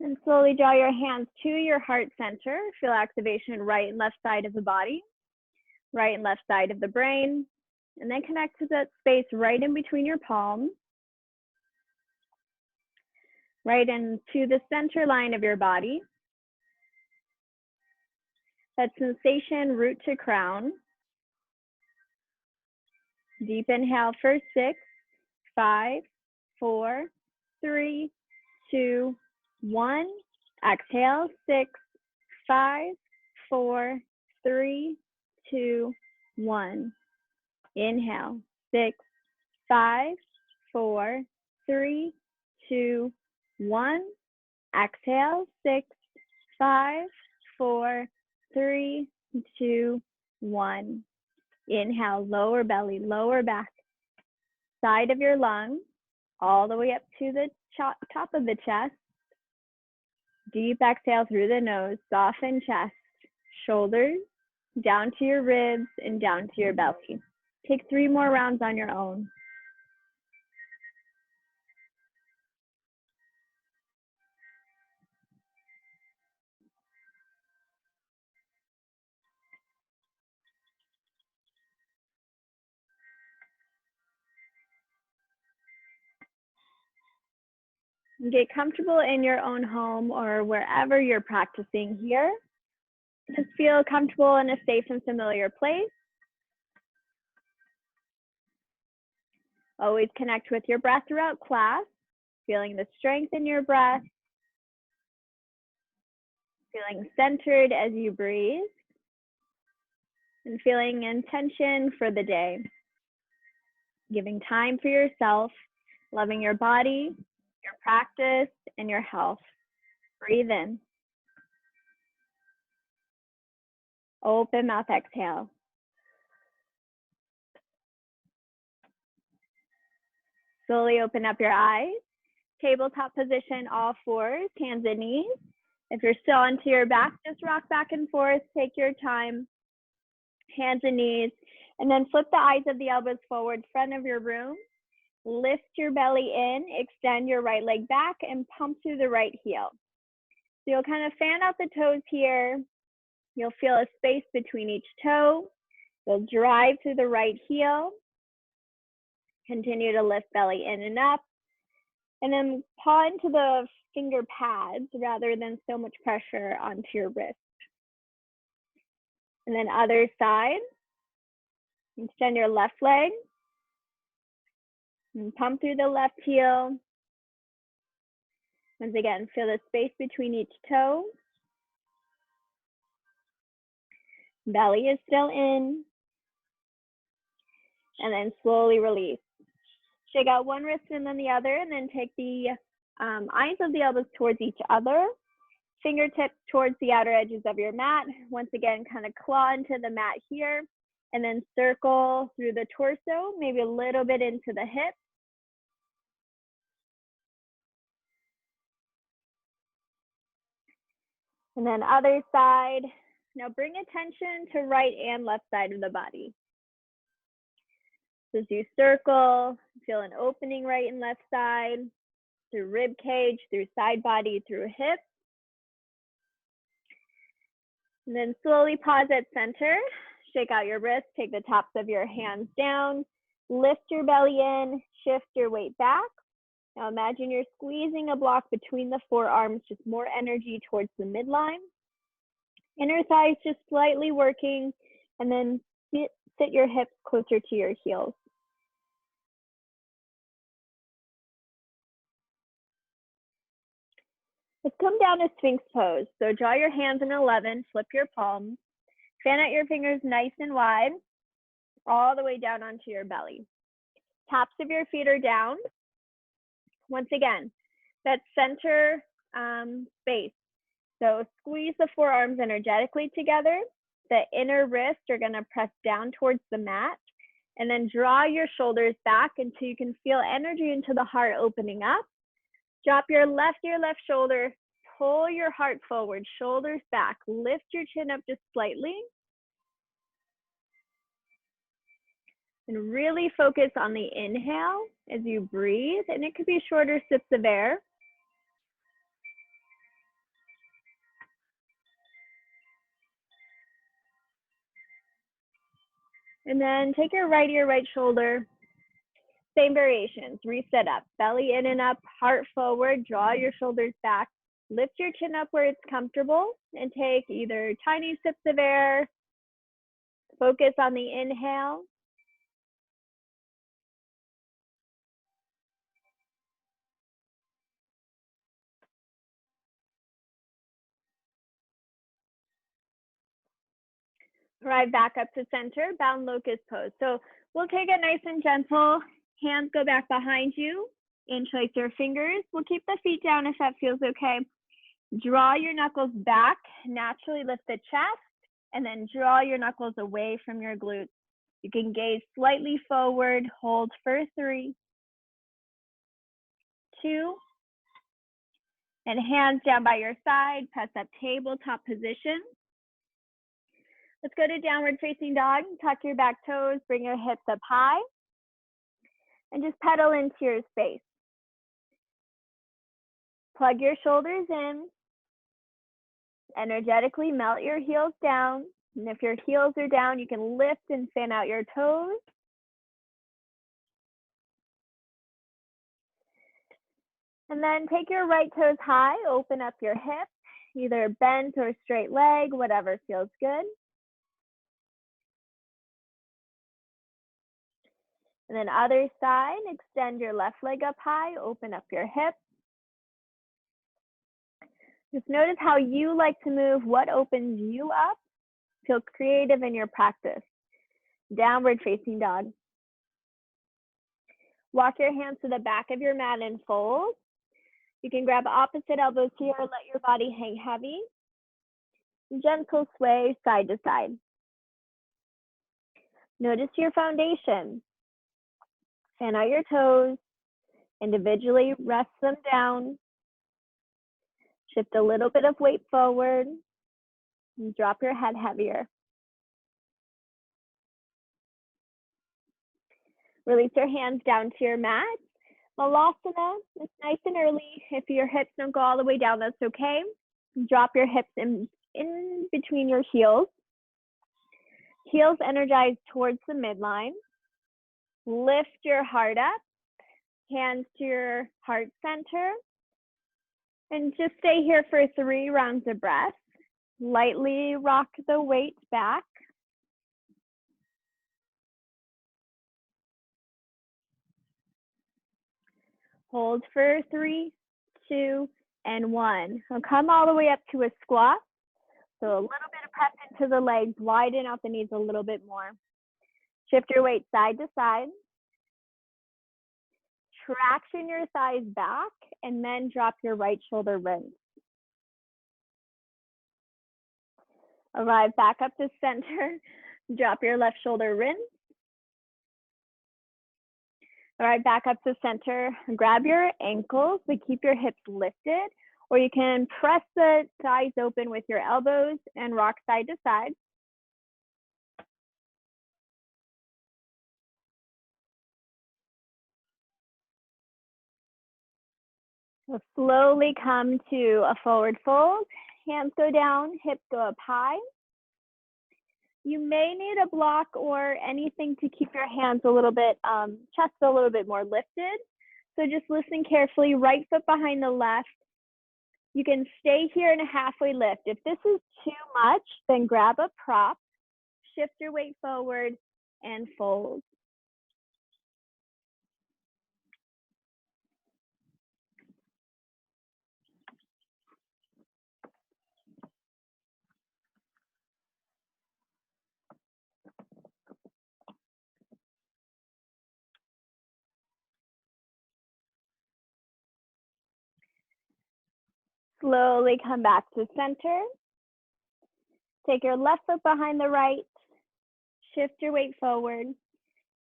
And slowly draw your hands to your heart center. Feel activation right and left side of the body, right and left side of the brain. And then connect to that space right in between your palms, right into the center line of your body. That sensation, root to crown. Deep inhale for 6, 5, 4, 3, 2, 1. Exhale, 6, 5, 4, 3, 2, 1. Inhale, 6, 5, 4, 3, 2, 1. Exhale, 6, 5, 4, 3, 2, 1. Inhale, lower belly, lower back, side of your lungs, all the way up to the top of the chest. Deep exhale through the nose, soften chest, shoulders, down to your ribs and down to your belly. Take 3 more rounds on your own. Get comfortable in your own home or wherever you're practicing here. Just feel comfortable in a safe and familiar place. Always connect with your breath throughout class, feeling the strength in your breath, feeling centered as you breathe, and feeling intention for the day. Giving time for yourself, loving your body, your practice, and your health. Breathe in. Open mouth, exhale. Slowly open up your eyes. Tabletop position, all fours, hands and knees. If you're still onto your back, just rock back and forth. Take your time. Hands and knees. And then flip the eyes of the elbows forward, front of your room. Lift your belly in, extend your right leg back, and pump through the right heel. So you'll kind of fan out the toes here. You'll feel a space between each toe. You'll drive through the right heel. Continue to lift belly in and up. And then paw into the finger pads rather than so much pressure onto your wrist. And then other side. Extend your left leg. And pump through the left heel. Once again, feel the space between each toe. Belly is still in. And then slowly release. Shake out one wrist and then the other, and then take the eyes of the elbows towards each other. Fingertips towards the outer edges of your mat. Once again, kind of claw into the mat here, and then circle through the torso, maybe a little bit into the hips. And then other side. Now bring attention to right and left side of the body. So as you circle, feel an opening right and left side, through rib cage, through side body, through hips. And then slowly pause at center. Shake out your wrists, take the tops of your hands down, lift your belly in, shift your weight back. Now imagine you're squeezing a block between the forearms, just more energy towards the midline. Inner thighs just slightly working, and then sit your hips closer to your heels. Let's come down to Sphinx pose. So draw your hands in 11, flip your palms, fan out your fingers nice and wide, all the way down onto your belly. Tops of your feet are down. Once again, that center space. So squeeze the forearms energetically together. The inner wrists are gonna press down towards the mat, and then draw your shoulders back until you can feel energy into the heart opening up. Drop your left shoulder, pull your heart forward, shoulders back, lift your chin up just slightly. And really focus on the inhale as you breathe, and it could be shorter sips of air. And then take your right ear, right shoulder. Same variations. Reset up. Belly in and up, heart forward. Draw your shoulders back. Lift your chin up where it's comfortable and take either tiny sips of air. Focus on the inhale. Arrive back up to center, bound locust pose. So we'll take it nice and gentle. Hands go back behind you. Interlace your fingers. We'll keep the feet down if that feels okay. Draw your knuckles back. Naturally lift the chest. And then draw your knuckles away from your glutes. You can gaze slightly forward. Hold for 3, 2. And hands down by your side. Press up tabletop position. Let's go to downward facing dog. Tuck your back toes, bring your hips up high, and just pedal into your space. Plug your shoulders in. Energetically melt your heels down. And if your heels are down, you can lift and fan out your toes. And then take your right toes high, open up your hips, either bent or straight leg, whatever feels good. And then other side, extend your left leg up high, open up your hips. Just notice how you like to move, what opens you up. Feel creative in your practice. Downward facing dog. Walk your hands to the back of your mat and fold. You can grab opposite elbows here, let your body hang heavy. Gentle sway side to side. Notice your foundation. Fan out your toes. Individually rest them down. Shift a little bit of weight forward. And drop your head heavier. Release your hands down to your mat. Malasana is nice and early. If your hips don't go all the way down, that's okay. Drop your hips in between your heels. Heels energized towards the midline. Lift your heart up. Hands to your heart center. And just stay here for 3 rounds of breath. Lightly rock the weight back. Hold for 3, 2, and 1. So come all the way up to a squat. So a little bit of press into the legs, widen out the knees a little bit more. Shift your weight side to side. Traction your thighs back, and then drop your right shoulder rinse. Arrive back up to center. Drop your left shoulder rinse. Arrive back up to center. Grab your ankles, but keep your hips lifted. Or you can press the thighs open with your elbows and rock side to side. We'll slowly come to a forward fold. Hands go down, hips go up high. You may need a block or anything to keep your hands a little bit, chest a little bit more lifted. So just listen carefully, right foot behind the left. You can stay here in a halfway lift. If this is too much, then grab a prop, shift your weight forward, and fold. Slowly come back to center. Take your left foot behind the right, shift your weight forward,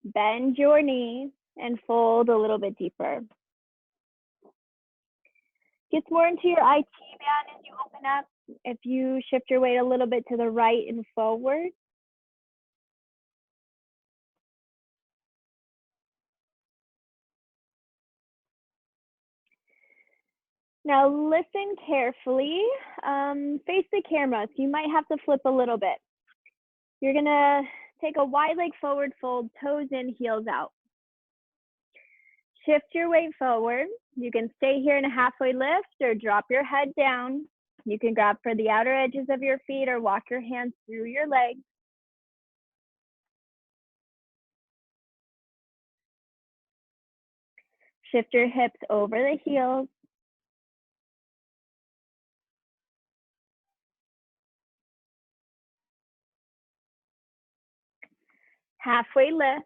bend your knee, and fold a little bit deeper. Get more into your IT band as you open up. If you shift your weight a little bit to the right and forward. Now listen carefully, face the camera, so you might have to flip a little bit. You're gonna take a wide leg forward fold, toes in, heels out. Shift your weight forward. You can stay here in a halfway lift or drop your head down. You can grab for the outer edges of your feet or walk your hands through your legs. Shift your hips over the heels. Halfway lift.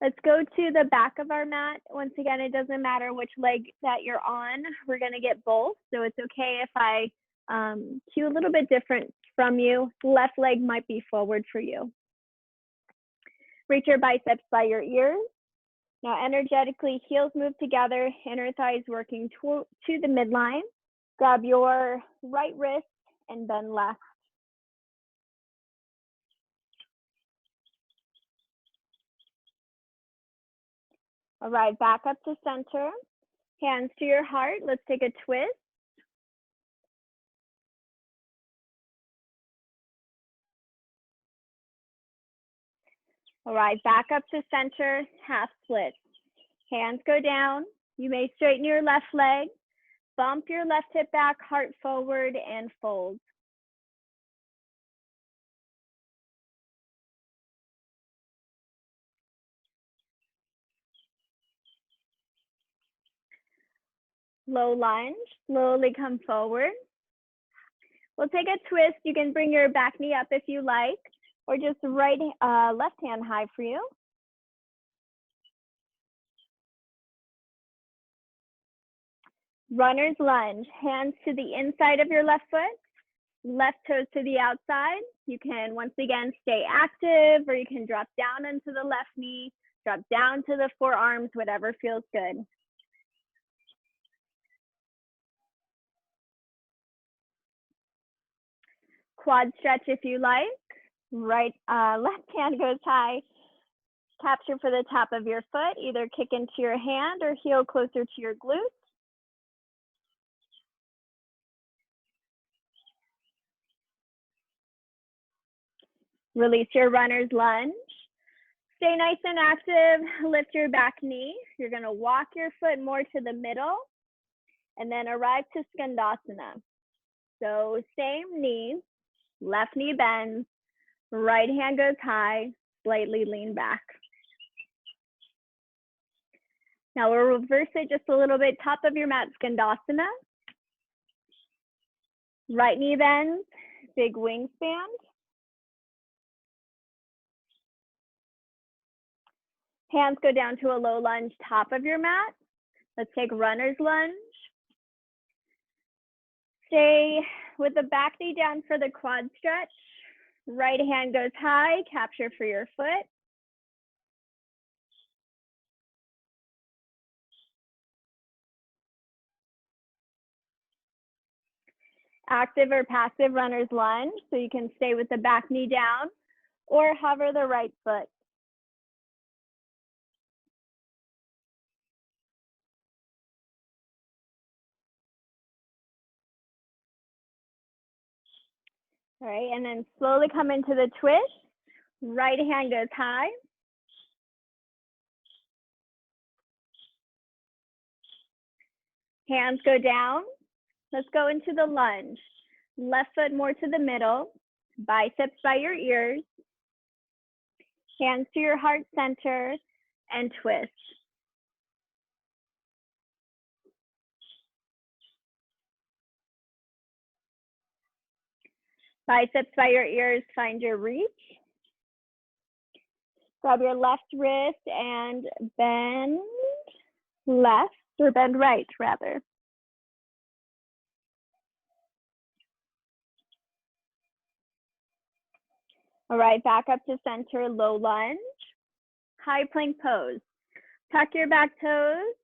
Let's go to the back of our mat. Once again, it doesn't matter which leg that you're on. We're gonna get both, so it's okay if I cue a little bit different from you. Left leg might be forward for you. Reach your biceps by your ears. Now energetically, heels move together, inner thighs working to the midline. Grab your right wrist and bend left. All right, back up to center. Hands to your heart. Let's take a twist. All right, back up to center, half split. Hands go down. You may straighten your left leg, bump your left hip back, heart forward, and fold. Low lunge, slowly come forward. We'll take a twist. You can bring your back knee up if you like, or just left hand high for you. Runner's lunge, hands to the inside of your left foot, left toes to the outside. You can once again stay active, or you can drop down into the left knee, drop down to the forearms, whatever feels good. Quad stretch if you like. Left hand goes high. Capture for the top of your foot, either kick into your hand or heel closer to your glute. Release your runner's lunge. Stay nice and active. Lift your back knee. You're gonna walk your foot more to the middle and then arrive to Skandasana. So same knee, left knee bends, right hand goes high, slightly lean back. Now we'll reverse it just a little bit. Top of your mat, Skandasana. Right knee bends, big wingspan. Hands go down to a low lunge, top of your mat. Let's take runner's lunge. Stay with the back knee down for the quad stretch. Right hand goes high, capture for your foot. Active or passive runner's lunge, so you can stay with the back knee down or hover the right foot. All right, and then slowly come into the twist. Right hand goes high. Hands go down. Let's go into the lunge. Left foot more to the middle, biceps by your ears. Hands to your heart center and twist. Biceps by your ears, find your reach. Grab your left wrist and bend left, or bend right rather. All right, back up to center, low lunge. High plank pose. Tuck your back toes,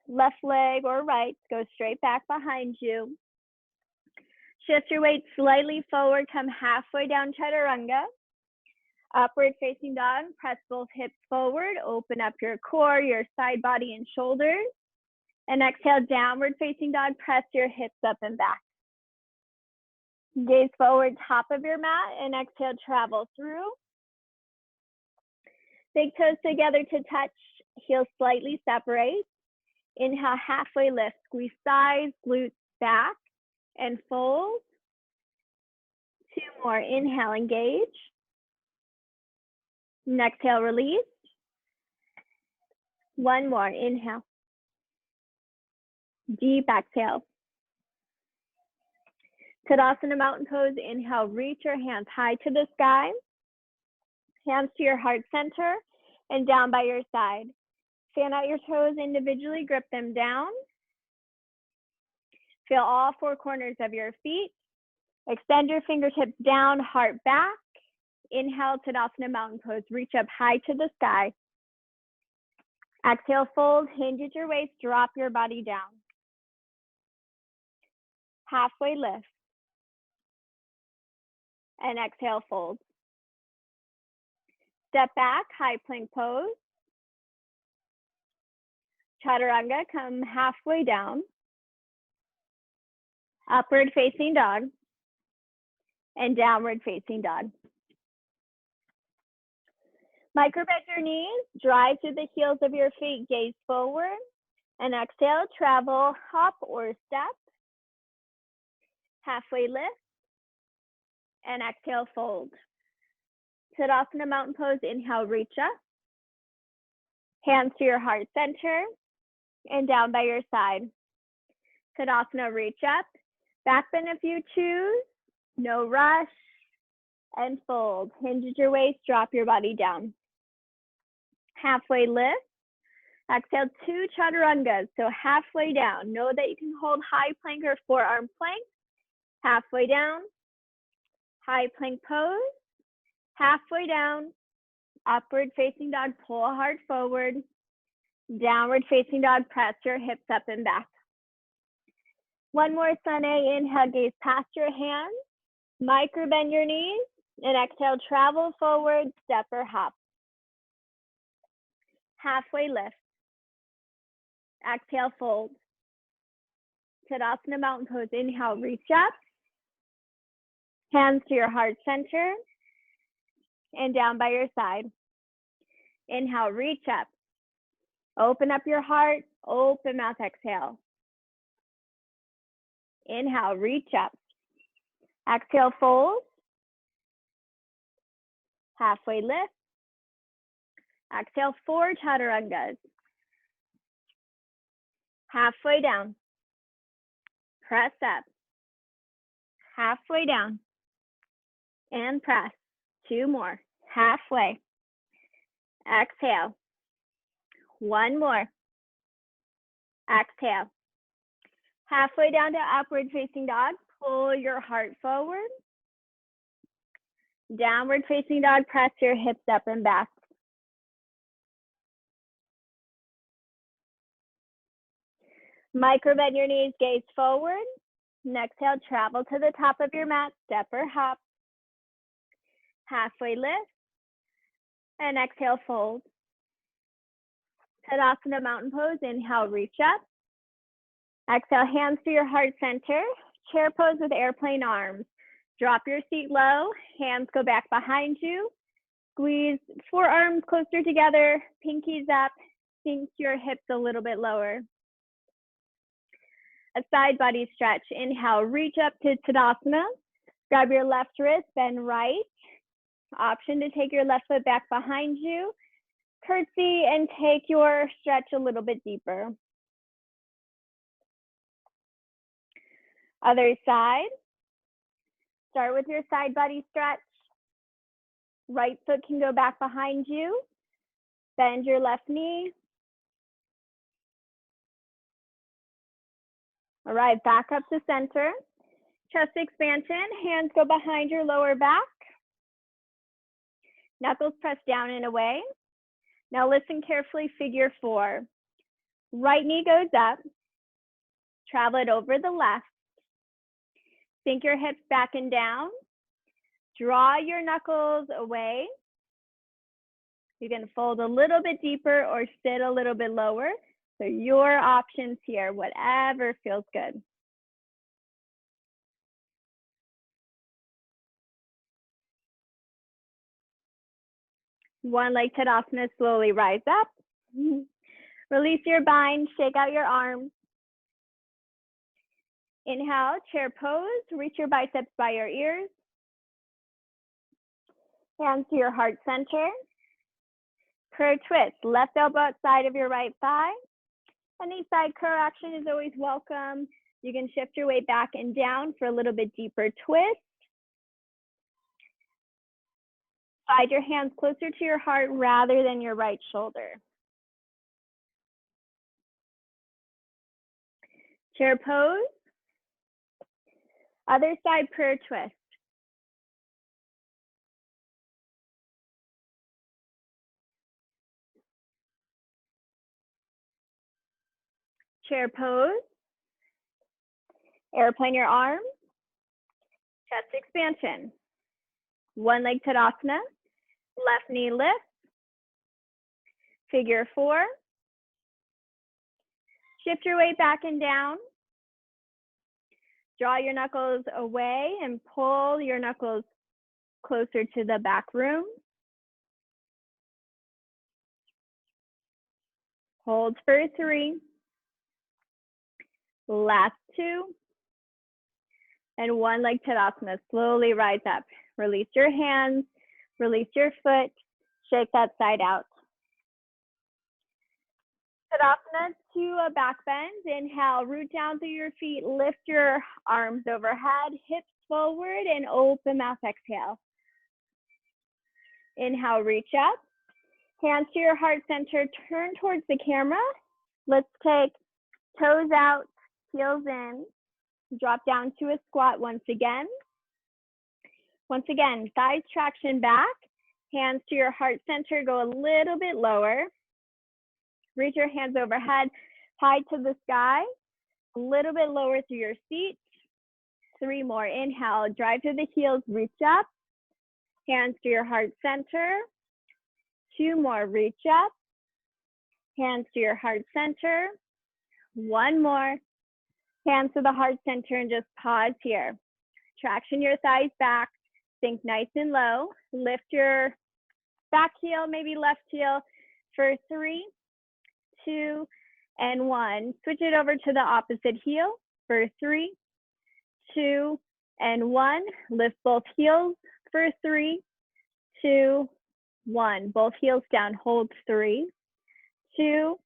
left leg or right, go straight back behind you. Shift your weight slightly forward, come halfway down chaturanga. Upward facing dog, press both hips forward, open up your core, your side body and shoulders. And exhale, downward facing dog, press your hips up and back. Gaze forward, top of your mat, and exhale, travel through. Big toes together to touch, heels slightly separate. Inhale, halfway lift, squeeze thighs, glutes back, and fold. 2 more, inhale, engage. And exhale, release. 1 more, inhale. Deep exhale. Tadasana mountain pose, inhale, reach your hands high to the sky. Hands to your heart center and down by your side. Fan out your toes individually, grip them down. Feel all 4 corners of your feet. Extend your fingertips down, heart back. Inhale, Tadasana mountain pose, reach up high to the sky. Exhale, fold, hinge at your waist, drop your body down. Halfway lift. And exhale, fold. Step back, high plank pose. Chaturanga, come halfway down. Upward facing dog. And downward facing dog. Micro-bend your knees, drive through the heels of your feet, gaze forward. And exhale, travel, hop or step. Halfway lift. And exhale, fold. Tadasana mountain pose, inhale, reach up. Hands to your heart center and down by your side. Tadasana, reach up. Back bend if you choose. No rush. And fold. Hinge at your waist, drop your body down. Halfway lift. Exhale, 2 chaturangas, so halfway down. Know that you can hold high plank or forearm plank. Halfway down. High plank pose. Halfway down. Upward facing dog, pull hard forward. Downward facing dog, press your hips up and back. 1 more, Sane. Inhale, gaze past your hands. Micro bend your knees. And exhale, travel forward, step or hop. Halfway lift. Exhale, fold. Tadasana mountain pose, inhale, reach up. Hands to your heart center. And down by your side. Inhale, reach up. Open up your heart, open mouth, exhale. Inhale, reach up. Exhale, fold. Halfway lift. Exhale, 4 chaturangas. Halfway down. Press up. Halfway down. And press. 2 more. Halfway. Exhale. 1 more. Exhale. Halfway down to upward facing dog. Pull your heart forward. Downward facing dog. Press your hips up and back. Micro bend your knees, gaze forward. And exhale, travel to the top of your mat, step or hop. Halfway lift. And exhale, fold. Tadasana mountain pose, inhale, reach up. Exhale, hands to your heart center. Chair pose with airplane arms. Drop your seat low, hands go back behind you. Squeeze forearms closer together, pinkies up, sink your hips a little bit lower. A side body stretch. Inhale, reach up to Tadasana. Grab your left wrist, bend right. Option to take your left foot back behind you. Curtsy and take your stretch a little bit deeper. Other side. Start with your side body stretch. Right foot can go back behind you. Bend your left knee. All right, back up to center. Chest expansion, hands go behind your lower back. Knuckles press down and away. Now listen carefully, figure 4. Right knee goes up. Travel it over the left. Sink your hips back and down. Draw your knuckles away. You can fold a little bit deeper or sit a little bit lower. So your options here, whatever feels good. One leg Tadasana, slowly rise up. Release your bind, shake out your arms. Inhale, chair pose, reach your biceps by your ears. Hands to your heart center. Prayer twist, left elbow outside of your right thigh. Any side curl action is always welcome. You can shift your weight back and down for a little bit deeper twist. Slide your hands closer to your heart rather than your right shoulder. Chair pose. Other side prayer twist. Chair pose. Airplane your arms. Chest expansion. One leg Tadasana. Left knee lift. Figure 4. Shift your weight back and down. Draw your knuckles away and pull your knuckles closer to the back room. Hold for 3. Last 2. And one leg Tadasana. Slowly rise up. Release your hands. Release your foot. Shake that side out. Tadasana to a back bend. Inhale, root down through your feet. Lift your arms overhead, hips forward, and open mouth. Exhale. Inhale, reach up. Hands to your heart center. Turn towards the camera. Let's take toes out, heels in. Drop down to a squat once again. Once again, thighs traction back. Hands to your heart center. Go a little bit lower. Reach your hands overhead, high to the sky. A little bit lower through your seat. 3 more. Inhale, drive through the heels, reach up. Hands to your heart center. 2 more, reach up. Hands to your heart center. 1 more. Hands to the heart center and just pause here. Traction your thighs back. Sink nice and low. Lift your back heel, maybe left heel for 3, 2, and 1. Switch it over to the opposite heel for 3, 2, and 1. Lift both heels for 3, 2, 1. Both heels down. Hold 3, 2,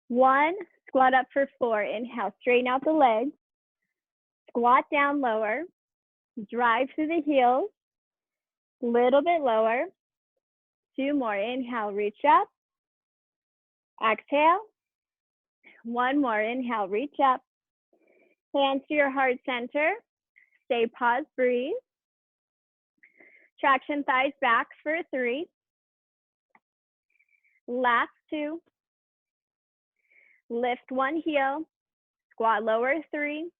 1. Squat up for 4. Inhale, straighten out the legs. Squat down lower. Drive through the heels. Little bit lower. 2 more. Inhale, reach up. Exhale. 1 more. Inhale, reach up. Hands to your heart center. Stay pause, breathe. Traction thighs back for 3. Last 2. Lift 1 heel. Squat lower 3.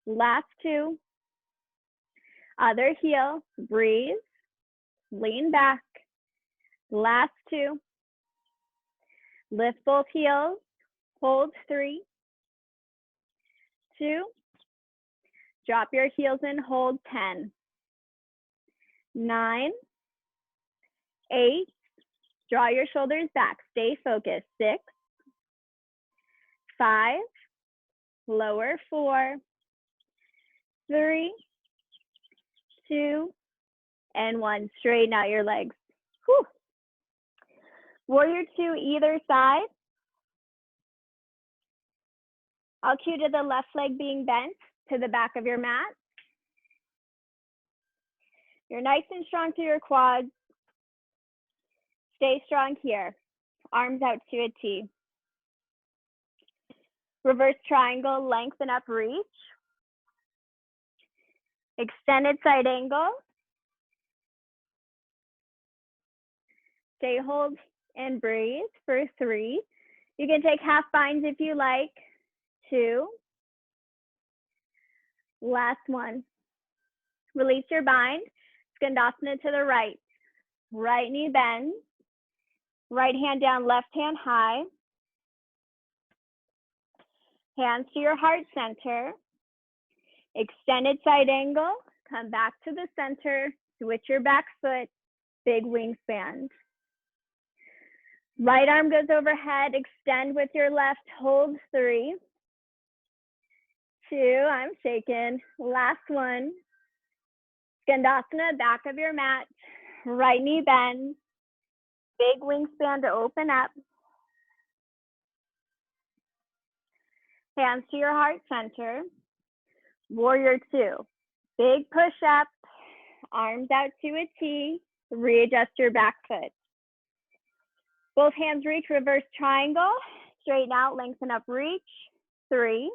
Last 2. Other heel. Breathe. Lean back. Last 2. Lift both heels. Hold 3, 2. Drop your heels and hold 10. 9, 8. Draw your shoulders back. Stay focused. 6, 5. Lower 4, 3, 2, and 1. Straighten out your legs. Whew. Warrior 2, either side. I'll cue to the left leg being bent to the back of your mat. You're nice and strong through your quads. Stay strong here. Arms out to a T. Reverse triangle, lengthen up, reach. Extended side angle. Stay, hold, and breathe for 3. You can take half binds if you like. 2. Last 1. Release your bind. Skandasana to the right. Right knee bends. Right hand down, left hand high. Hands to your heart center. Extended side angle. Come back to the center. Switch your back foot. big wingspan. Right arm goes overhead, extend with your left, hold 3, 2, I'm shaking, last one. Skandasana, back of your mat, right knee bends, big wingspan to open up. Hands to your heart center. Warrior 2, big push up, arms out to a T, readjust your back foot. Both hands reach, reverse triangle, straighten out, lengthen up, reach, 3,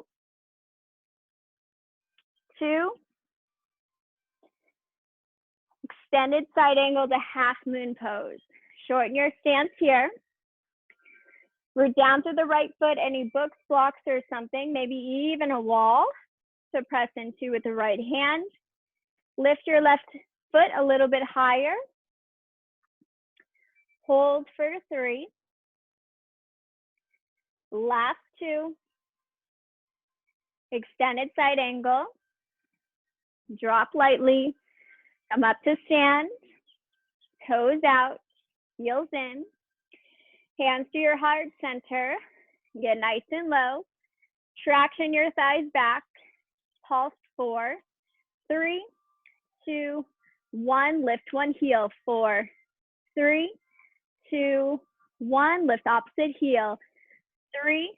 2, extended side angle to half moon pose. Shorten your stance here. Root down through the right foot, any books, blocks, or something, maybe even a wall to press into with the right hand. Lift your left foot a little bit higher. Hold for 3. Last 2. Extended side angle. Drop lightly. Come up to stand. Toes out. Heels in. Hands to your heart center. Get nice and low. Traction your thighs back. Pulse 4, 3, 2, 1. Lift one heel. 4, 3, 2, 1. Lift opposite heel. 3,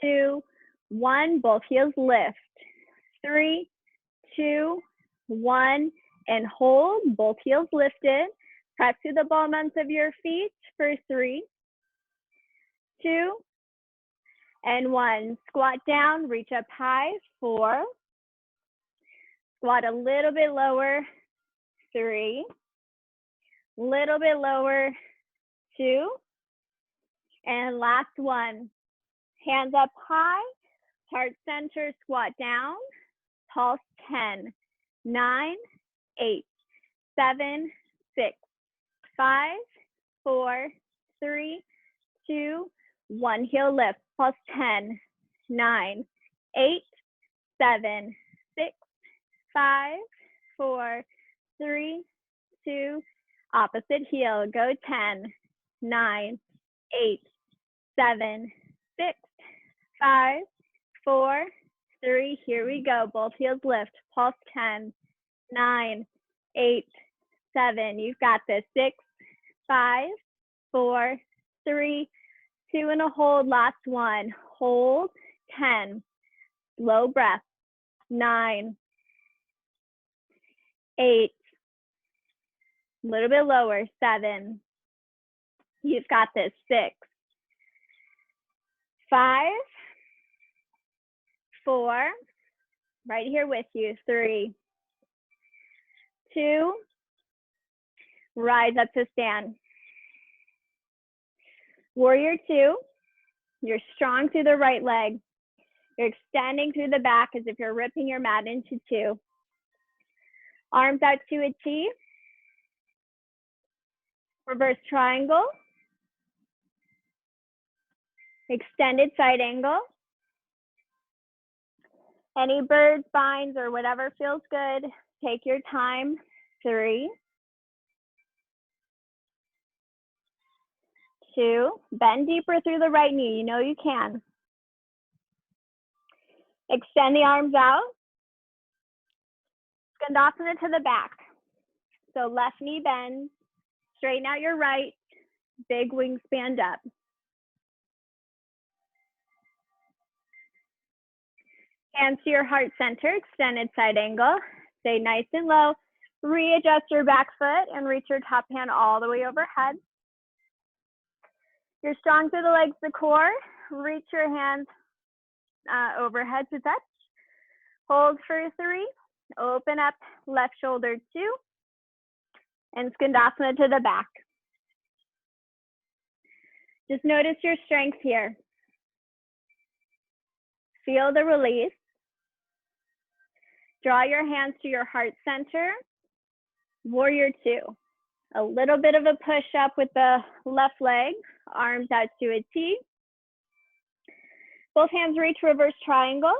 2, 1. Both heels lift. 3, 2, 1. And hold. Both heels lifted. Press to the ball mounts of your feet for 3, 2, and 1. Squat down, reach up high, 4. Squat a little bit lower, 3. Little bit lower, 2. And last 1. Hands up high, heart center, squat down, pulse 10, 9, 8, 7, 6, 5, 4, 3, 2, 1. Heel lift, pulse 10, 9, 8, 7, 6, 5, 4, 3, 2, opposite heel, go 10, 9, 8, 7, 6, 5, 4, 3, here we go, both heels lift, pulse 10, 9, 8, 7, you've got this, 6, 5, 4, 3, 2, and a hold, last 1, hold, 10, slow breath, 9, 8, a little bit lower, 7, you've got this, 6, 5, 4, right here with you, 3, 2, rise up to stand. Warrior 2, you're strong through the right leg. You're extending through the back as if you're ripping your mat into 2. Arms out to a T. Reverse triangle. Extended side angle. Any bird spines or whatever feels good. Take your time. 3, 2, bend deeper through the right knee. You know you can. Extend the arms out. Skandasana to the back. So left knee bends. Straighten out your right. Big wingspan up. Hands to your heart center. Extended side angle. Stay nice and low. Readjust your back foot and reach your top hand all the way overhead. You're strong through the legs, the core. Reach your hands overhead to touch. Hold for 3. Open up left shoulder 2. And Skandasana to the back. Just notice your strength here. Feel the release. Draw your hands to your heart center. Warrior 2. A little bit of a push up with the left leg. Arms out to a T. Both hands reach, reverse triangle.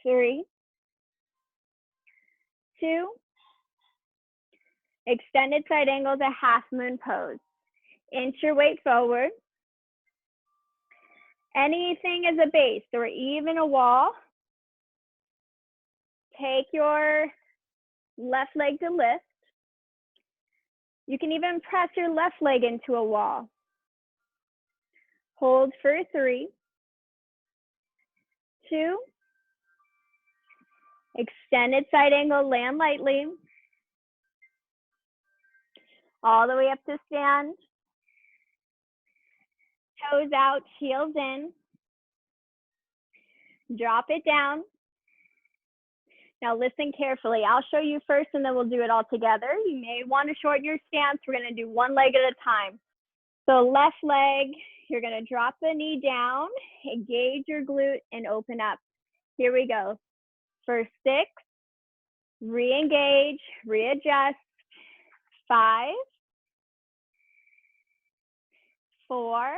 3, 2, Extended side angle to half moon pose. Inch your weight forward. Anything as a base or even a wall. Take your left leg to lift. You can even press your left leg into a wall. Hold for 3, 2. Extended side angle, land lightly. All the way up to stand. Toes out, heels in. Drop it down. Now listen carefully. I'll show you first and then we'll do it all together. You may want to shorten your stance. We're going to do one leg at a time. So left leg, you're going to drop the knee down, engage your glute and open up. Here we go. For 6, re-engage, readjust. 5, 4,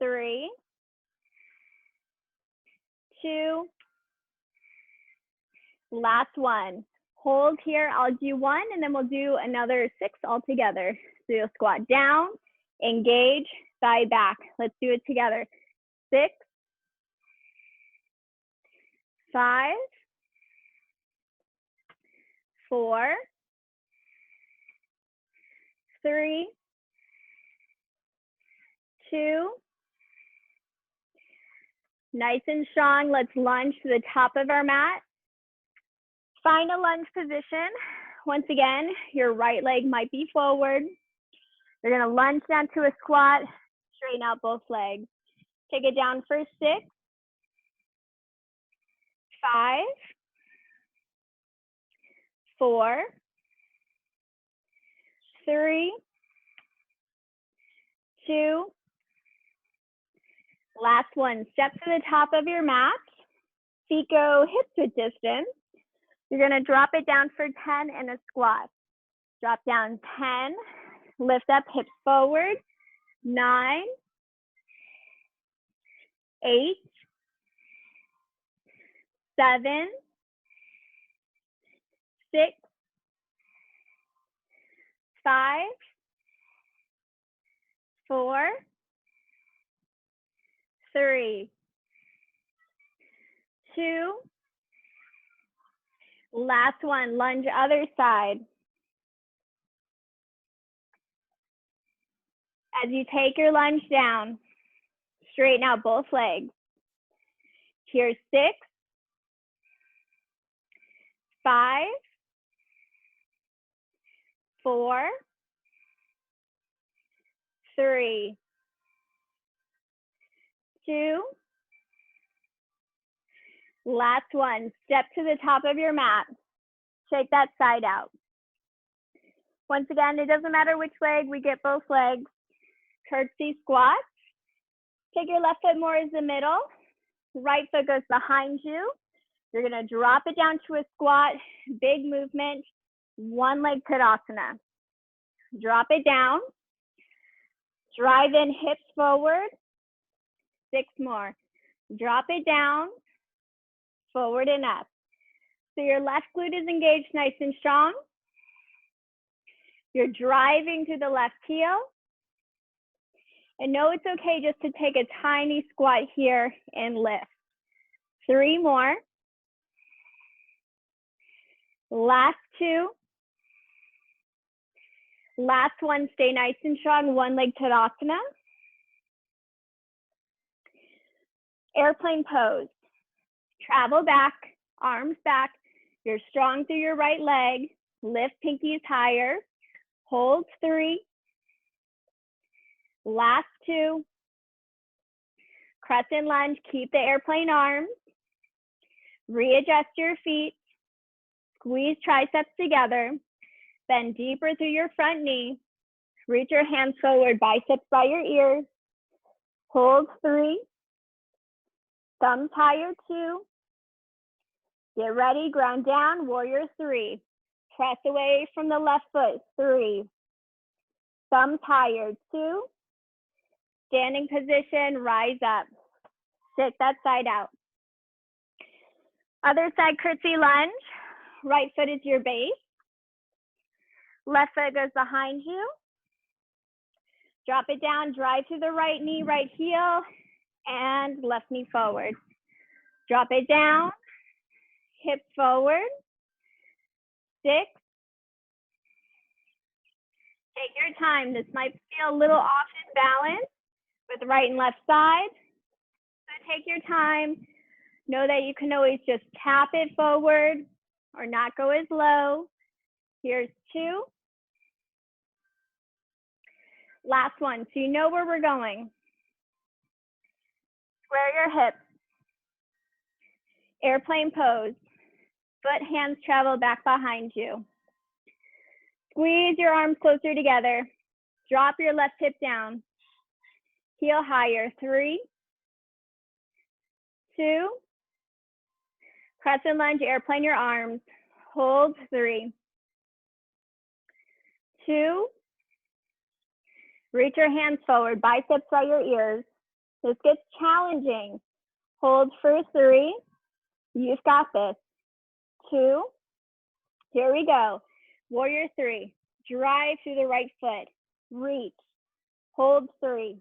3, 2, last one. Hold here, I'll do 1 and then we'll do another 6 all together. So you'll squat down, engage, side back. Let's do it together. 6, 5, 4, 3, 2, nice and strong. Let's lunge to the top of our mat. Find a lunge position. Once again, your right leg might be forward. You're gonna lunge down to a squat, straighten out both legs. Take it down for 6, 5, 4, 3, 2, last one. Step to the top of your mat. Feet go hip width distance. You're gonna drop it down for 10 in a squat. Drop down 10, lift up, hips forward. 9, 8, 7, 6, 5, 4, 3, 2, last one. Lunge other side. As you take your lunge down, straighten out both legs. Here's 6, 5, 4, 3, 2, last one. Step to the top of your mat. Shake that side out. Once again, it doesn't matter which leg, we get both legs. Curtsy squat. Take your left foot more as the middle. Right foot goes behind you. You're gonna drop it down to a squat, big movement, one leg Tadasana. Drop it down. Drive in hips forward. 6 more. Drop it down, forward and up. So your left glute is engaged nice and strong. You're driving to the left heel. And know it's okay just to take a tiny squat here and lift. 3 more. Last 2. Last one, stay nice and strong, one leg Tadasana. Airplane pose. Travel back, arms back. You're strong through your right leg. Lift pinkies higher. Hold 3. Last 2. Crescent lunge, keep the airplane arms. Readjust your feet. Squeeze triceps together. Bend deeper through your front knee. Reach your hands forward, biceps by your ears. Hold 3. Thumbs higher 2. Get ready, ground down, warrior 3. Press away from the left foot, 3. Thumbs higher 2. Standing position, rise up. Shake that side out. Other side curtsy lunge. Right foot is your base. Left foot goes behind you. Drop it down, drive to the right knee, right heel, and left knee forward. Drop it down, hip forward. 6. Take your time. This might feel a little off in balance with the right and left side. So take your time. Know that you can always just tap it forward or not go as low. Here's 2. Last one. So you know where we're going. Square your hips. Airplane pose. Foot, hands travel back behind you. Squeeze your arms closer together. Drop your left hip down. Heel higher. 3, 2. Crescent lunge, airplane your arms. Hold. 3, 2. Reach your hands forward. Biceps by your ears. This gets challenging. Hold for 3. You've got this. 2. Here we go. Warrior 3. Drive through the right foot. Reach. Hold. 3,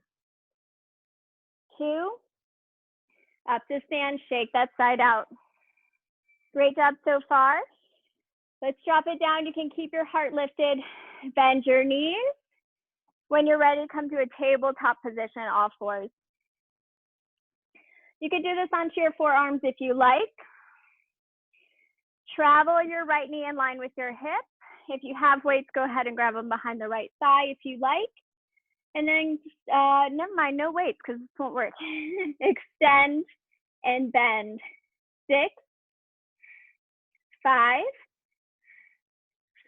2. Up to stand. Shake that side out. Great job so far. Let's drop it down. You can keep your heart lifted. Bend your knees. When you're ready, come to a tabletop position, all fours. You can do this onto your forearms if you like. Travel your right knee in line with your hip. If you have weights, go ahead and grab them behind the right thigh if you like. And then, never mind, no weights because this won't work. Extend and bend. 6, 5,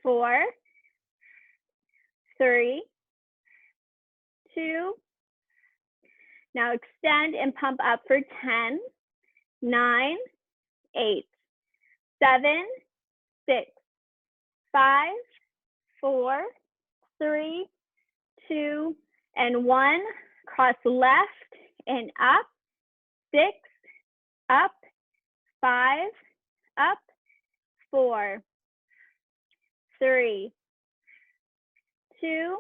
4, 3, 2. Now extend and pump up for 10, 9, 8, 7, 6, 5, 4, 3, 2, and 1. Cross left and up. 6, up. 5, up. 4, 3, 2.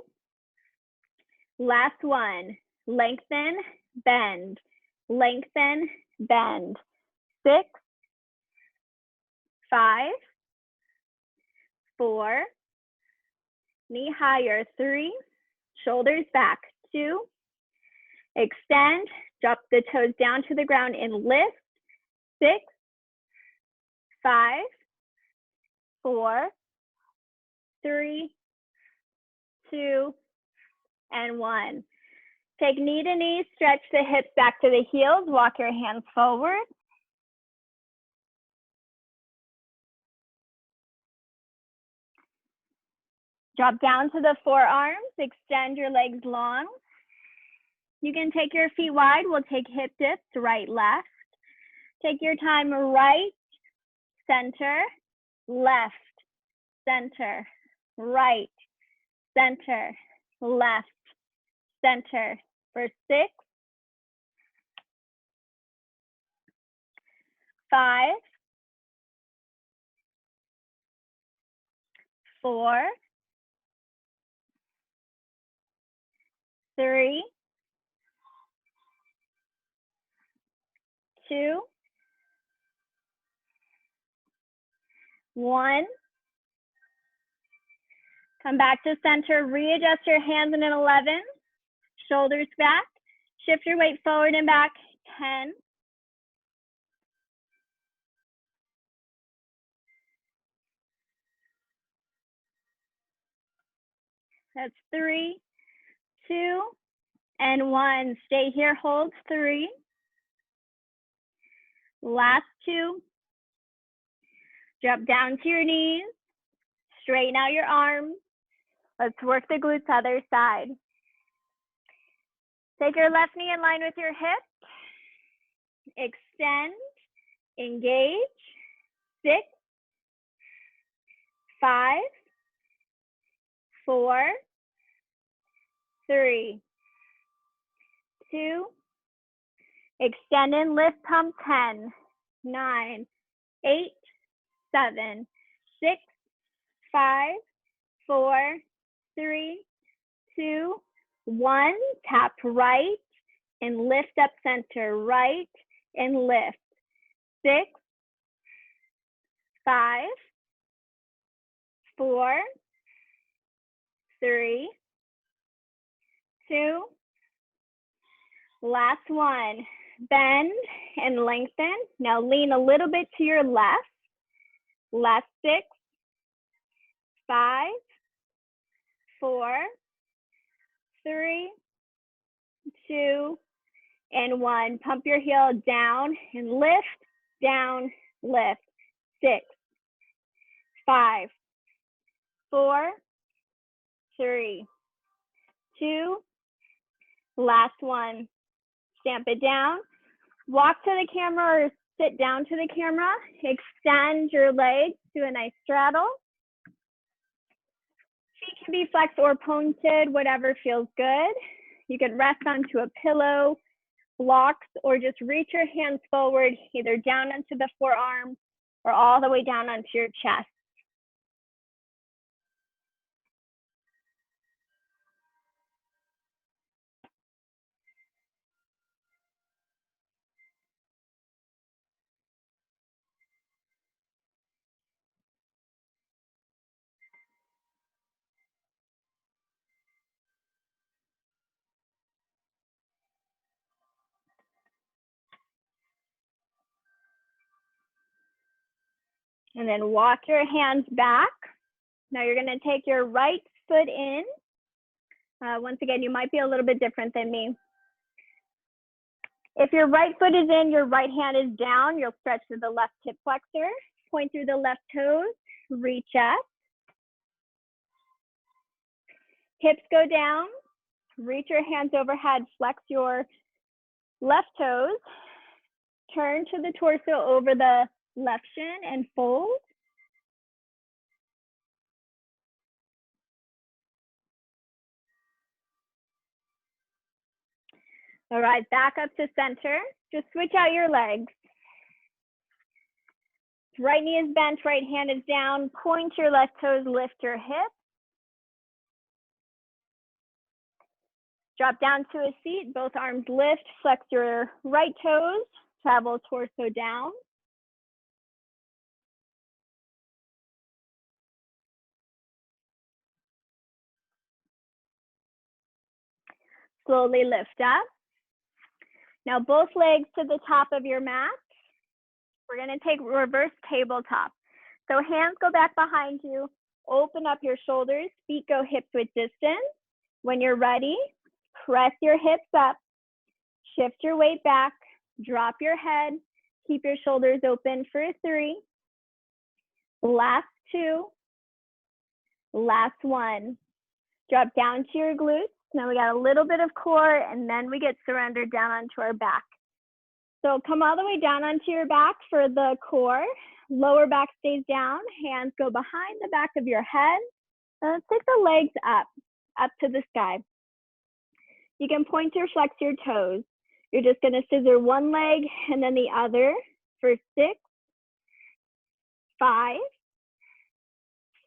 Last one. Lengthen, bend. Lengthen, bend. 6, 5, 4. Knee higher. 3. Shoulders back. 2. Extend. Drop the toes down to the ground and lift. 6, 5, 4, 3, 2, and 1. Take knee to knee, stretch the hips back to the heels, walk your hands forward. Drop down to the forearms, extend your legs long. You can take your feet wide, we'll take hip dips, right, left. Take your time, right, center, left, center, right, center, left, center. For 6, 5, 4, 3, 2, 1. Come back to center, readjust your hands in an 11. Shoulders back, shift your weight forward and back. 10, that's 3, 2, and 1. Stay here, hold. 3. Last 2. Drop down to your knees, straighten out your arms. Let's work the glutes other side. Take your left knee in line with your hip. Extend, engage. 6, 5, 4, 3, 2. Extend and lift, pump. 10, 9, 8, 7, 6, 5, 4, 3, 2, 1. Tap right and lift up center. Right and lift. 6, 5, 4, 3, 2. Last one. Bend and lengthen. Now lean a little bit to your left. Last 6, 5, 4, 3, 2, and 1. Pump your heel down and lift, down, lift. 6, 5, 4, 3, 2. Last one. Stamp it down. Walk to the camera or sit down to the camera. Extend your legs to a nice straddle. Feet can be flexed or pointed, whatever feels good. You can rest onto a pillow, blocks, or just reach your hands forward, either down onto the forearm or all the way down onto your chest. And then walk your hands back. Now you're gonna take your right foot in. Once again, you might be a little bit different than me. If your right foot is in, your right hand is down, you'll stretch to the left hip flexor, point through the left toes, reach up. Hips go down, reach your hands overhead, flex your left toes, turn to the torso over the left shin and fold. All right, back up to center. Just switch out your legs. Right knee is bent, right hand is down. Point your left toes, lift your hips. Drop down to a seat, both arms lift, flex your right toes, travel torso down. Slowly lift up. Now both legs to the top of your mat. We're gonna take reverse tabletop. So hands go back behind you, open up your shoulders, feet go hips width distance. When you're ready, press your hips up, shift your weight back, drop your head, keep your shoulders open for 3. Last 2, last 1. Drop down to your glutes. Now we got a little bit of core and then we get surrendered down onto our back. So come all the way down onto your back for the core. Lower back stays down, hands go behind the back of your head. And let's take the legs up to the sky. You can point or flex your toes. You're just gonna scissor one leg and then the other for 6, 5,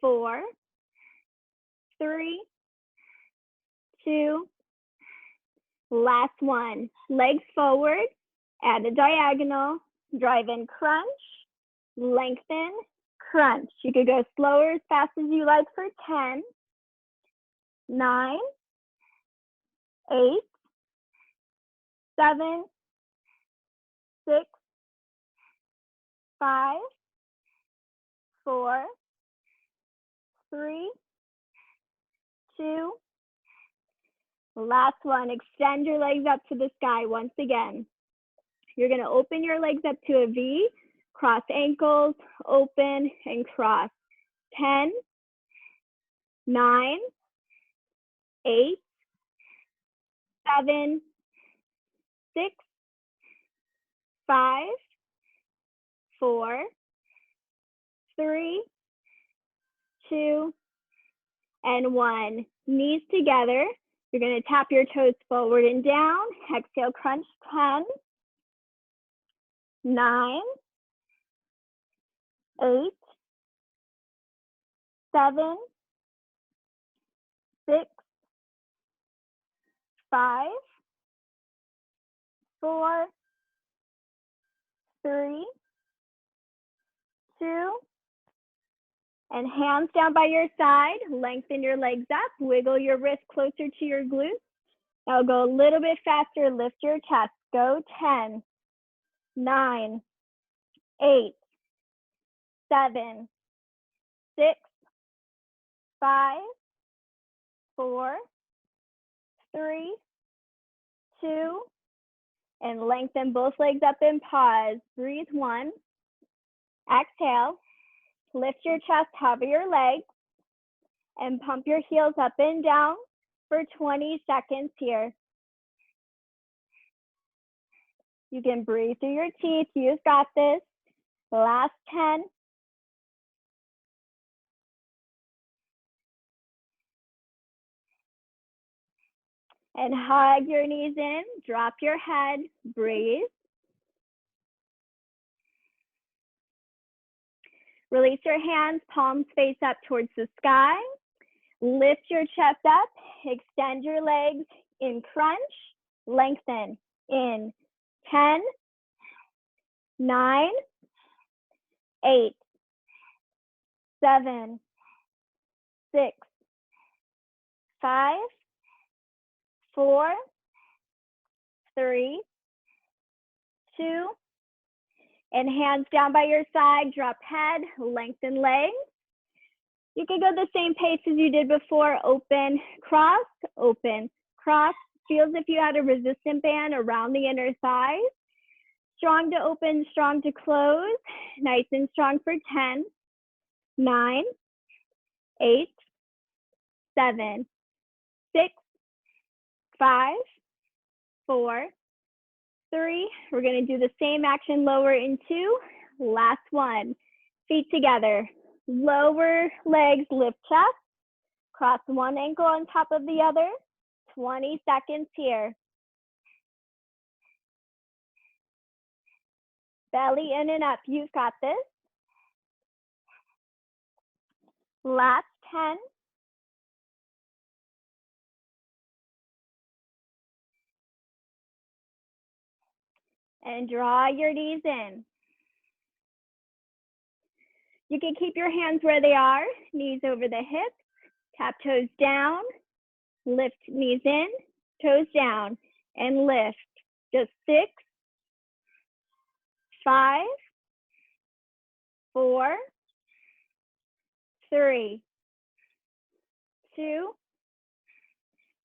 4, 3, 2, last 1. Legs forward, add a diagonal, drive in crunch, lengthen, crunch. You could go slower as fast as you like for 10, 9, 8, 7, 6, 5, 4, 3, 2, last 1. Extend your legs up to the sky once again. You're gonna open your legs up to a V, cross ankles, open and cross. 10, 9, 8, 7, 6, 5, 4, 3, 2, and 1. Knees together. You're going to tap your toes forward and down. Exhale, crunch. 10, 9, 8, 7, 6, 5, 4, 3, 2, and hands down by your side. Lengthen your legs up. Wiggle your wrist closer to your glutes. Now go a little bit faster. Lift your chest. Go 10, 9, 8, 7, 6, 5, 4, 3, 2, and lengthen both legs up and pause. Breathe 1. Exhale. Lift your chest, hover your legs, and pump your heels up and down for 20 seconds here. You can breathe through your teeth. You've got this. Last 10. And hug your knees in. Drop your head. Breathe. Release your hands, palms face up towards the sky. Lift your chest up. Extend your legs in crunch. Lengthen in 10, 9, 8, 7, 6, 5, 4, 3, 2, and hands down by your side. Drop head, lengthen legs. You can go the same pace as you did before. Open, cross, open, cross. Feels if you had a resistance band around the inner thighs. Strong to open, strong to close. Nice and strong for 10, 9, 8, 7, 6, 5, 4, 3. We're going to do the same action, lower in 2. Last one. Feet together. Lower legs, lift chest. Cross one ankle on top of the other. 20 seconds here. Belly in and up. You've got this. Last 10. And draw your knees in. You can keep your hands where they are, knees over the hips, tap toes down, lift knees in, toes down, and lift. Just 6, 5, 4, 3, 2,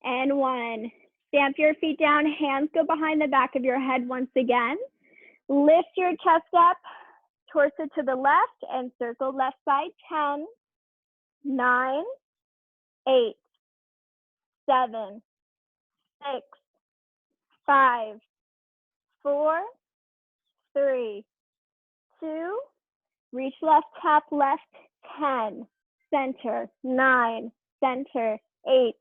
and 1. Stamp your feet down, hands go behind the back of your head once again. Lift your chest up, torso to the left, and circle left side. 10, 9, 8, 7, 6, 5, 4, 3, 2, reach left, tap left, 10, center, 9, center, 8.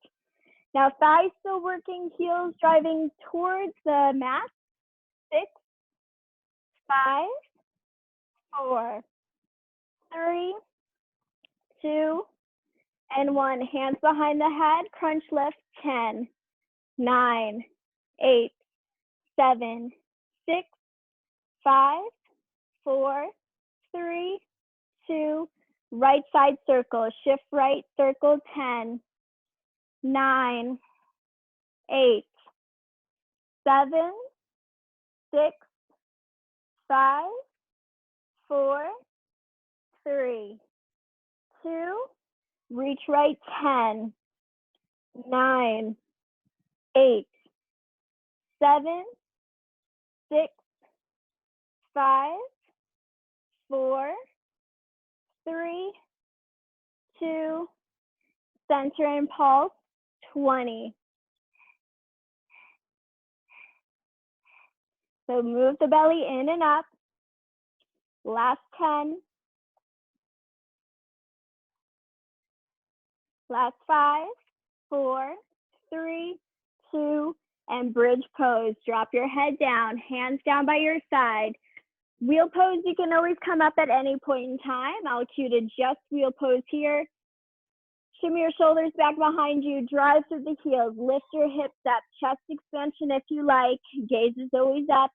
Now thighs still working, heels driving towards the mat. 6, 5, 4, 3, 2, and 1. Hands behind the head, crunch lift. 10, 9, 8, 7, 6, 5, 4, 3, 2, right side circle, shift right circle. 10, 9, 8, 7, 6, 5, 4, 3, 2, reach right. 10, 9, 8, 7, 6, 5, 4, 3, 2, center and pulse. 20. So move the belly in and up. Last 10. Last 5, 4, 3, 2, and bridge pose. Drop your head down, hands down by your side. Wheel pose, you can always come up at any point in time. I'll cue to just wheel pose here. Shimmy your shoulders back behind you, drive through the heels, lift your hips up, chest expansion if you like, gaze is always up.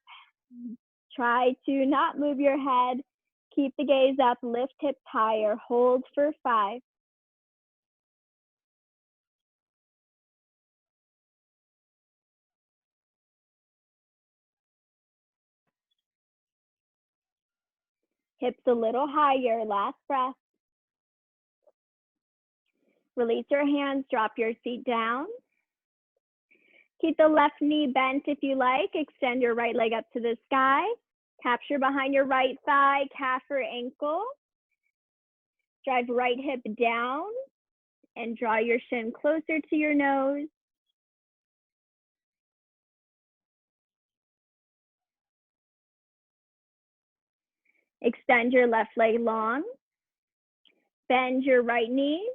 Try to not move your head, keep the gaze up, lift hips higher, hold for 5. Hips a little higher, last breath. Release your hands, drop your feet down. Keep the left knee bent if you like. Extend your right leg up to the sky. Capture behind your right thigh, calf or ankle. Drive right hip down and draw your shin closer to your nose. Extend your left leg long. Bend your right knee.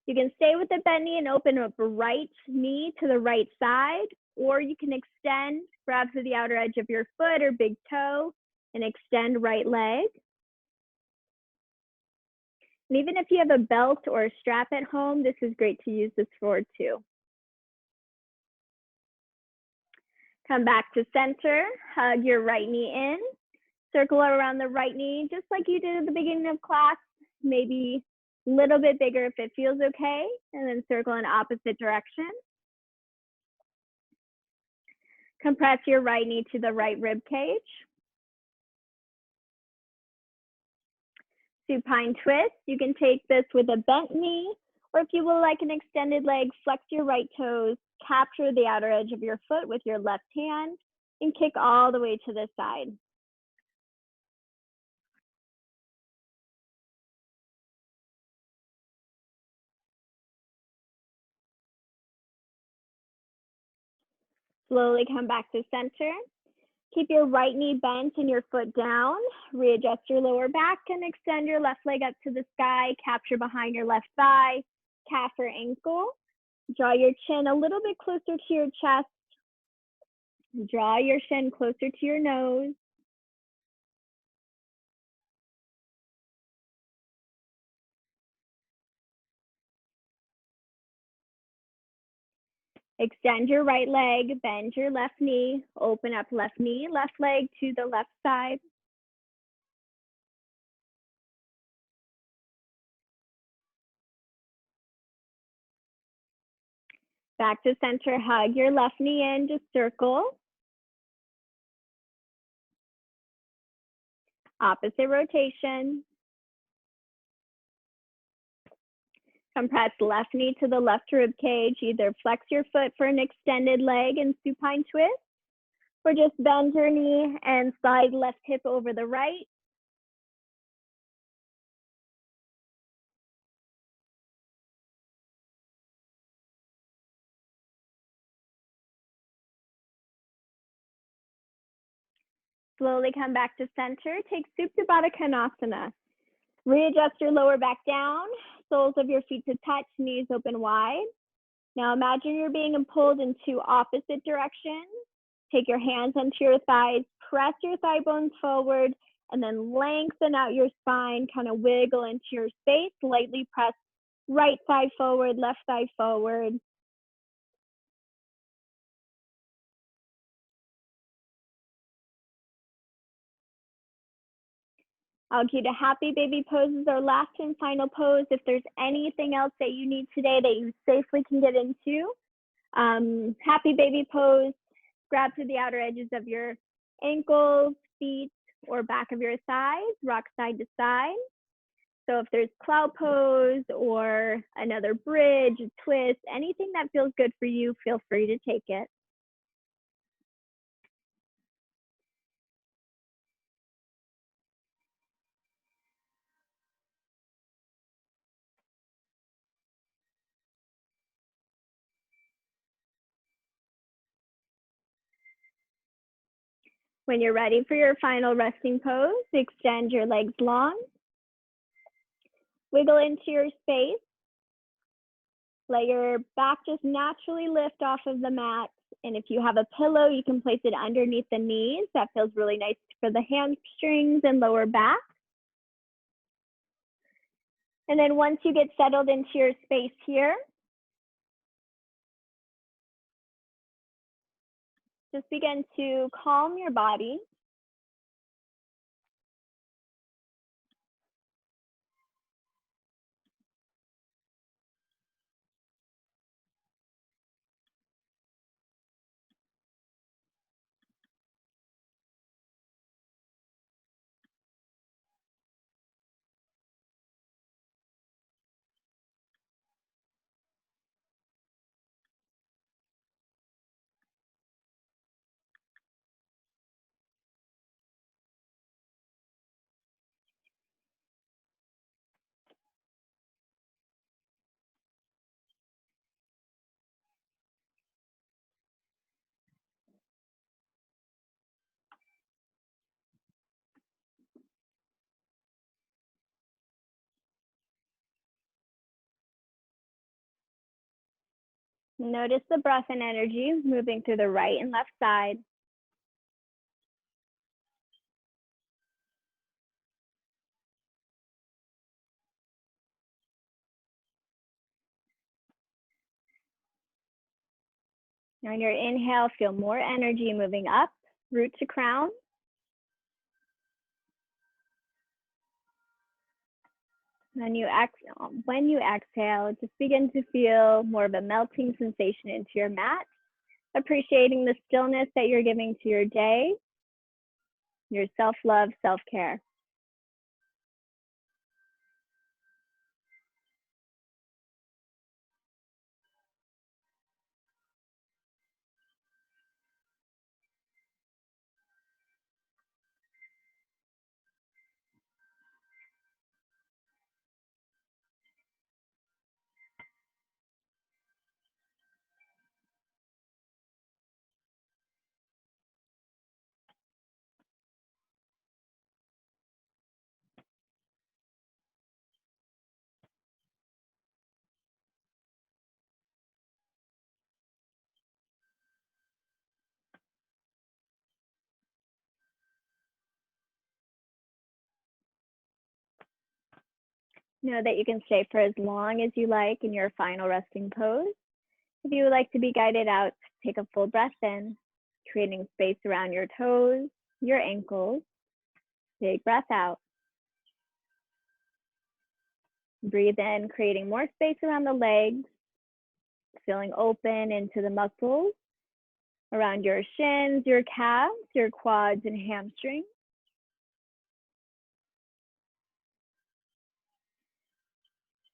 You can stay with the bent knee and open up right knee to the right side, or you can extend, grab to the outer edge of your foot or big toe, and extend right leg. And even if you have a belt or a strap at home, this is great to use this for too. Come back to center, hug your right knee in, circle around the right knee, just like you did at the beginning of class, maybe a little bit bigger if it feels okay, and then circle in opposite direction. Compress your right knee to the right rib cage. Supine twist, you can take this with a bent knee, or if you will like an extended leg, flex your right toes, capture the outer edge of your foot with your left hand, and kick all the way to the side. Slowly come back to center. Keep your right knee bent and your foot down. Readjust your lower back and extend your left leg up to the sky. Capture behind your left thigh, calf or ankle. Draw your chin a little bit closer to your chest. Draw your chin closer to your nose. Extend your right leg, bend your left knee, open up left knee, left leg to the left side. Back to center, hug your left knee in, just circle. Opposite rotation. Compress left knee to the left rib cage. Either flex your foot for an extended leg and supine twist, or just bend your knee and slide left hip over the right. Slowly come back to center. Take Supta Baddha Konasana. Readjust your lower back down, soles of your feet to touch, knees open wide. Now imagine you're being pulled in 2 opposite directions. Take your hands onto your thighs, press your thigh bones forward, and then lengthen out your spine, kind of wiggle into your space, lightly press right thigh forward, left thigh forward. I'll cue to happy baby pose as our last and final pose. If there's anything else that you need today that you safely can get into, happy baby pose, grab to the outer edges of your ankles, feet, or back of your thighs, rock side to side. So if there's cloud pose or another bridge, a twist, anything that feels good for you, feel free to take it. When you're ready for your final resting pose, extend your legs long. Wiggle into your space. Let your back just naturally lift off of the mat. And if you have a pillow, you can place it underneath the knees. That feels really nice for the hamstrings and lower back. And then once you get settled into your space here, just begin to calm your body. Notice the breath and energy moving through the right and left side. On your inhale, feel more energy moving up, root to crown. When you exhale, just begin to feel more of a melting sensation into your mat, appreciating the stillness that you're giving to your day, your self-love, self-care. Know that you can stay for as long as you like in your final resting pose. If you would like to be guided out, take a full breath in, creating space around your toes, your ankles. Big breath out. Breathe in, creating more space around the legs, feeling open into the muscles around your shins, your calves, your quads, and hamstrings.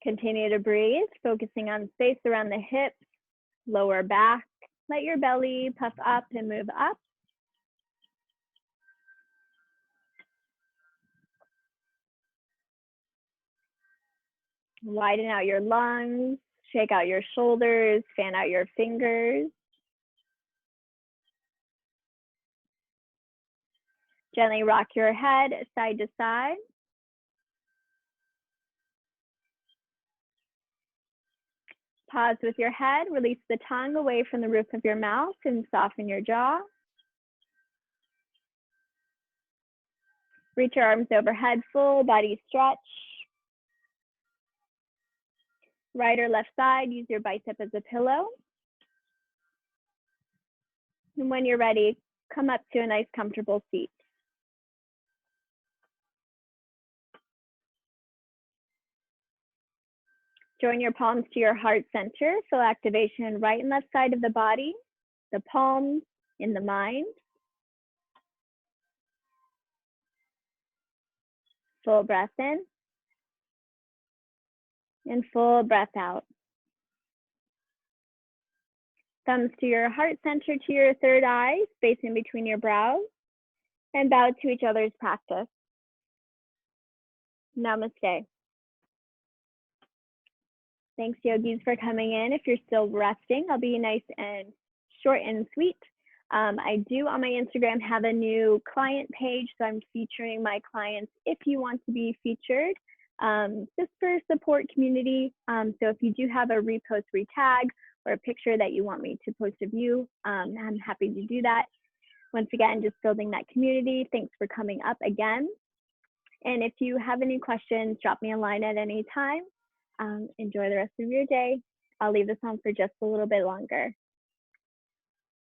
Continue to breathe, focusing on space around the hips, lower back. Let your belly puff up and move up. Widen out your lungs, shake out your shoulders, fan out your fingers. Gently rock your head side to side. Pause with your head, release the tongue away from the roof of your mouth and soften your jaw. Reach your arms overhead, full body stretch. Right or left side, use your bicep as a pillow. And when you're ready, come up to a nice comfortable seat. Join your palms to your heart center. Feel activation right and left side of the body, the palms in the mind. Full breath in and full breath out. Thumbs to your heart center, to your third eye, space in between your brows, and bow to each other's practice. Namaste. Thanks, yogis, for coming in. If you're still resting, I'll be nice and short and sweet. I do on my Instagram have a new client page, so I'm featuring my clients if you want to be featured, just for support community. So if you do have a repost, retag, or a picture that you want me to post of you, I'm happy to do that. Once again, just building that community. Thanks for coming up again. And if you have any questions, drop me a line at any time. Enjoy the rest of your day. I'll leave this on for just a little bit longer.